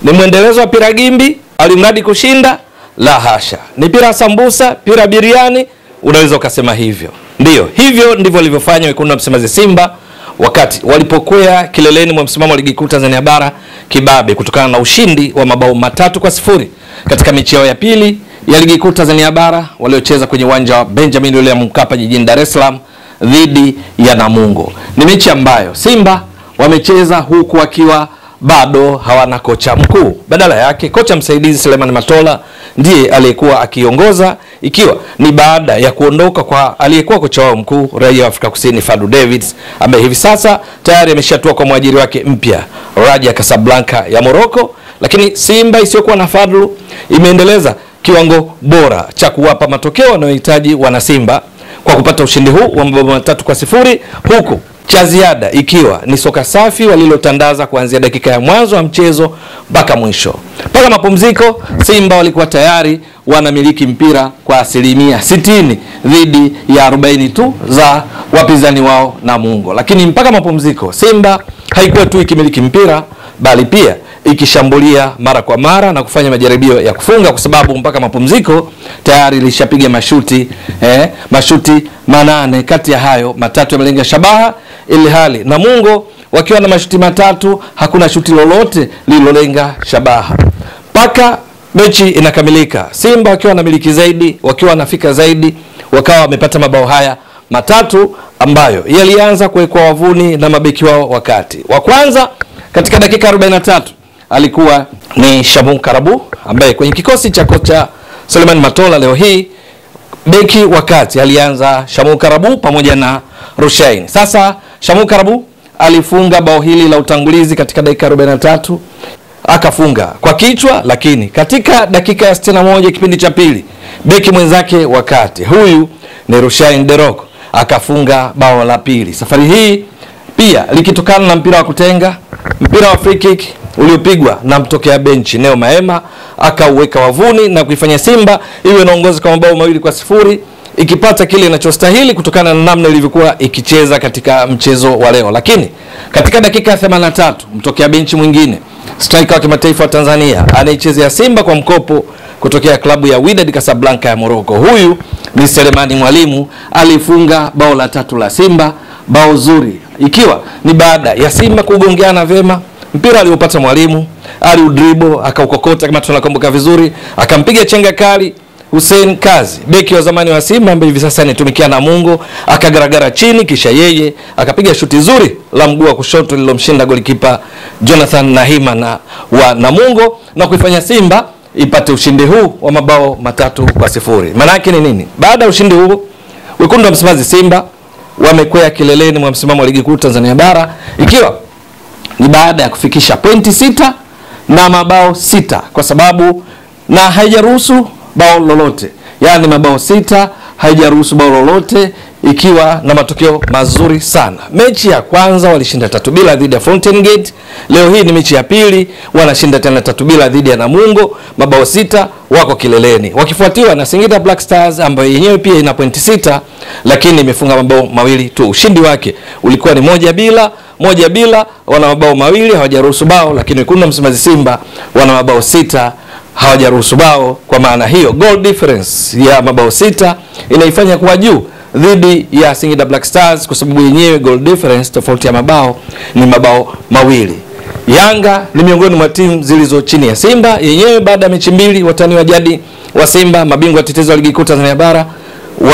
Ni mwendelezo wa pira gimbi, alimradi kushinda? La hasha. Ni pira sambusa, pira biriani, unaweza ukasema hivyo. Ndiyo, hivyo ndivyo walivyofanya wekundu wa Msimbazi Simba wakati walipokwea kileleni mwa msimamo wa ligi kuu Tanzania bara kibabe kutokana na ushindi wa mabao 3-0 katika mechi yao ya pili ya ligi kuu Tanzania bara waliocheza kwenye uwanja wa Benjamin William Mkapa jijini Dar es Salaam dhidi ya Namungo. Ni mechi ambayo Simba wamecheza huku wakiwa bado hawana kocha mkuu. Badala yake kocha msaidizi Selemani Matola ndiye aliyekuwa akiongoza, ikiwa ni baada ya kuondoka kwa aliyekuwa kocha wao mkuu raia wa Afrika Kusini Fadlu Davids, ambaye hivi sasa tayari ameshatua kwa mwajiri wake mpya Raja Casablanca ya Morocco. Lakini Simba isiyokuwa na Fadlu imeendeleza kiwango bora cha kuwapa matokeo wanayohitaji wana Simba kwa kupata ushindi huu wa mabao 3-0, huku cha ziada ikiwa ni soka safi walilotandaza kuanzia dakika ya mwanzo wa mchezo mpaka mwisho. Mpaka mapumziko Simba walikuwa tayari wanamiliki mpira kwa 60% dhidi ya 40 tu za wapinzani wao Namungo. Lakini mpaka mapumziko Simba haikuwa tu ikimiliki mpira, bali pia ikishambulia mara kwa mara na kufanya majaribio ya kufunga, kwa sababu mpaka mapumziko tayari ilishapiga mashuti 8, kati ya hayo 3 yamelenga shabaha, ili hali Namungo wakiwa na mashuti 3 hakuna shuti lolote lililolenga shabaha. Paka mechi inakamilika Simba wakiwa na miliki zaidi, wakiwa wanafika zaidi, wakawa wamepata mabao haya 3 ambayo yalianza kuwekwa wavuni na mabeki wao. Wakati wa kwanza katika dakika 43 alikuwa ni Shamu Karabu, ambaye kwenye kikosi cha kocha Selemani Matola leo hii beki wakati alianza Shamu Karabu pamoja na Rushain. Sasa Shamu Karabu alifunga bao hili la utangulizi katika dakika 43, akafunga kwa kichwa, lakini katika dakika ya 61 kipindi cha pili beki mwenzake wakati huyu ni Rushain Deroko akafunga bao la pili. Safari hii pia likitokana na mpira wa kutenga, mpira wa free kick uliopigwa na mtokea benchi Neo Maema, akauweka wavuni na kuifanya Simba iwe inaongoza kwa mabao 2-0, ikipata kile inachostahili kutokana na namna ilivyokuwa ikicheza katika mchezo wa leo. Lakini katika dakika 83 mtokea benchi mwingine, striker wa kimataifa wa Tanzania anayechezea Simba kwa mkopo kutokea klabu ya Wydad Casablanca ya Morocco, huyu ni Selemani Mwalimu, alifunga bao la 3 la Simba, bao zuri ikiwa ni baada ya Simba kugongeana vema. Mpira aliopata Mwalimu aliudribo akaukokota kama tunakumbuka vizuri, akampiga chenga kali Hussein Kazi, beki wa zamani wa Simba ambaye hivi sasa anatumikia Namungo, akagaragara chini, kisha yeye akapiga shuti zuri la mguu wa kushoto lililomshinda golikipa Jonathan Nahima wa Namungo na kuifanya Simba ipate ushindi huu wa mabao 3-0. Maana yake ni nini? Baada ya ushindi huu wekundu wa Msimbazi Simba wamekwea kileleni mwa msimamo wa ligi kuu Tanzania bara, ikiwa ni baada ya kufikisha pointi 6 na mabao 6, kwa sababu na haijaruhusu bao lolote, yani mabao 6 haijaruhusu bao lolote, ikiwa na matokeo mazuri sana. Mechi ya kwanza walishinda 3-0 dhidi ya Fountain Gate. Leo hii ni mechi ya pili, wanashinda tena 3-0 dhidi ya Namungo, mabao 6, wako kileleni, wakifuatiwa na Singida Black Stars ambayo yenyewe pia ina pointi 6 lakini imefunga mabao 2 tu. Ushindi wake ulikuwa ni 1-0, wana mabao 2, hawajaruhusu bao, lakini wekundu wa Msimbazi Simba wana mabao 6, hawajaruhusu bao. Kwa maana hiyo goal difference ya mabao 6 inaifanya kuwa juu dhidi ya Singida Black Stars, kwa sababu yenyewe goal difference tofauti ya mabao ni mabao 2. Yanga ni miongoni mwa timu zilizo chini ya Simba yenyewe. Baada ya mechi 2, watani wa jadi wa Simba, mabingwa tetezi wa ligi kuu Tanzania bara,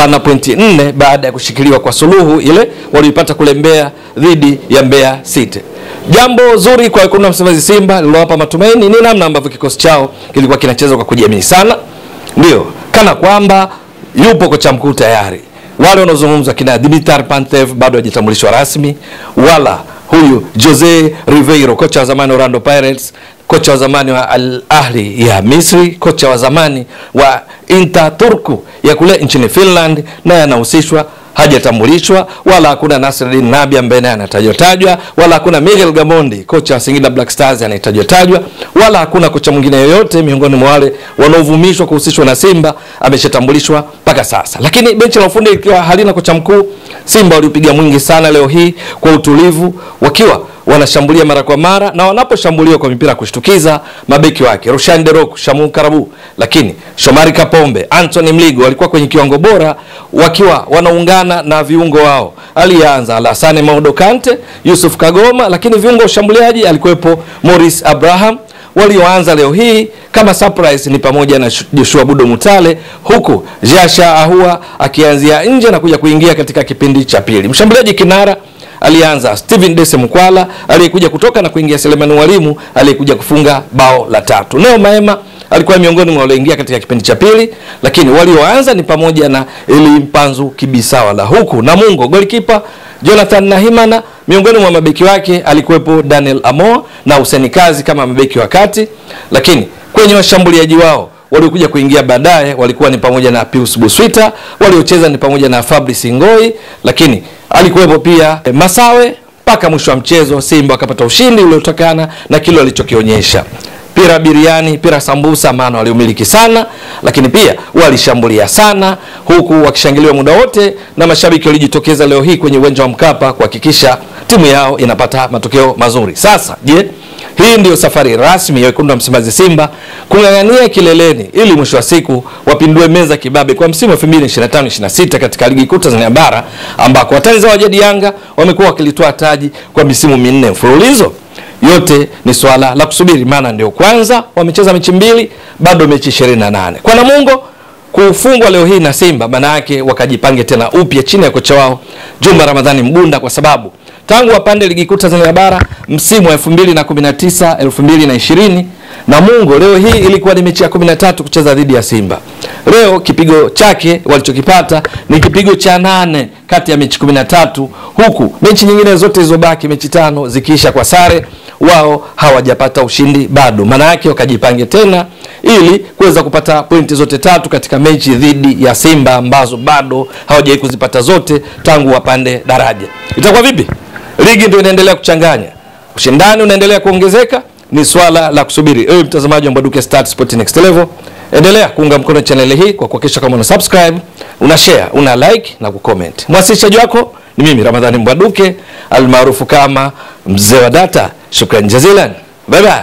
wana pointi 4 baada ya kushikiliwa kwa suluhu ile walipata kule Mbeya dhidi ya Mbeya City. Jambo zuri kwa wekundu wa Msimbazi Simba lilowapa matumaini ni namna ambavyo kikosi chao kilikuwa kinacheza kwa kujiamini sana. Ndio kana kwamba yupo kocha mkuu tayari. Wale wanaozungumza kina Dimitar Pantev bado hajatambulishwa rasmi, wala huyu Jose Ribeiro, kocha wa zamani wa Orlando Pirates, kocha wa zamani wa Al Ahli ya Misri, kocha wa zamani wa Inter Turku ya kule nchini Finland, naye anahusishwa. hajatambulishwa, wala hakuna Nasreddine Nabi ambaye naye anatajwa, wala hakuna Miguel Gamondi kocha wa Singida Black Stars anayetajwa, wala hakuna kocha mwingine yoyote miongoni mwa wale wanaovumishwa kuhusishwa na Simba ameshatambulishwa mpaka sasa. Lakini benchi la ufundi ikiwa halina kocha mkuu, Simba walipiga mwingi sana leo hii kwa utulivu, wakiwa wanashambulia mara kwa mara, na wanaposhambuliwa kwa mipira kushtukiza, mabeki wake Rushan Derok, Shamu Karabu, lakini Shomari Kapombe, Anthony Mligo walikuwa kwenye kiwango bora, wakiwa wanaungana na viungo wao. Alianza Alassane Maudo Kante, Yusuf Kagoma, lakini viungo ushambuliaji alikuwepo Morris Abraham. Walioanza leo hii kama surprise ni pamoja na Joshua Budo Mutale, huku Jasha Ahua akianzia nje na kuja kuingia katika kipindi cha pili. Mshambuliaji kinara alianza Steven Dese Mkwala, aliyekuja kutoka na kuingia Selemani Mwalimu, aliyekuja kufunga bao la 3. Neo Maema alikuwa miongoni mwa walioingia katika kipindi cha pili, lakini walioanza ni pamoja na Eli Mpanzu Kibisawala, huku Namungo goalkeeper Jonathan Nahimana, miongoni mwa mabeki wake alikuwepo Daniel Amoa na Hussein Kazi kama mabeki wa kati. Lakini kwenye washambuliaji wao waliokuja kuingia baadaye walikuwa ni pamoja na Pius Buswita, waliocheza ni pamoja na Fabrice Ngoi, lakini alikuwepo pia Masawe. Mpaka mwisho wa mchezo Simba wakapata ushindi uliotokana na kile walichokionyesha. Pira biriani, pira sambusa, maana waliumiliki sana, lakini pia walishambulia sana, huku wakishangiliwa muda wote na mashabiki walijitokeza leo hii kwenye uwanja wa Mkapa kuhakikisha timu yao inapata matokeo mazuri. Sasa, je, hii ndio safari rasmi ya wekundu wa Msimbazi Simba kung'ang'ania kileleni ili mwisho wa siku wapindue meza kibabe kwa msimu wa 2025-26 katika ligi kuu Tanzania bara, ambako watanzania wa jadi Yanga wamekuwa wakilitoa taji kwa misimu 4 mfululizo? Yote ni swala la kusubiri, maana ndio kwanza wamecheza mechi 2, bado mechi 28. Kwa Namungo kufungwa leo hii na Simba, maana yake wakajipange tena upya chini ya kocha wao Juma Ramadhani Mgunda, kwa sababu tangu wapande ligi kuu Tanzania bara msimu wa 2019-2020, Namungo leo hii ilikuwa ni mechi ya 13 kucheza dhidi ya Simba. Leo kipigo chake walichokipata ni kipigo cha 8 kati ya mechi 13, huku mechi nyingine zote zilizobaki mechi 5 zikiisha kwa sare, wao hawajapata ushindi bado. Maana yake wakajipange tena ili kuweza kupata pointi zote 3 katika mechi dhidi ya Simba ambazo bado hawajawahi kuzipata zote tangu wapande daraja. Itakuwa vipi? Ligi ndio inaendelea kuchanganya, ushindani unaendelea kuongezeka, ni swala la kusubiri. Ewe mtazamaji wa Mbwaduke Stats Sport Next Level, endelea kuunga mkono channel hii kwa kuhakikisha kama una subscribe, una share, una like na kucomment. Mwasilishaji wako ni mimi Ramadhani Mbwaduke almaarufu kama Mzee wa Data. Shukrani jazilan. Bye bye.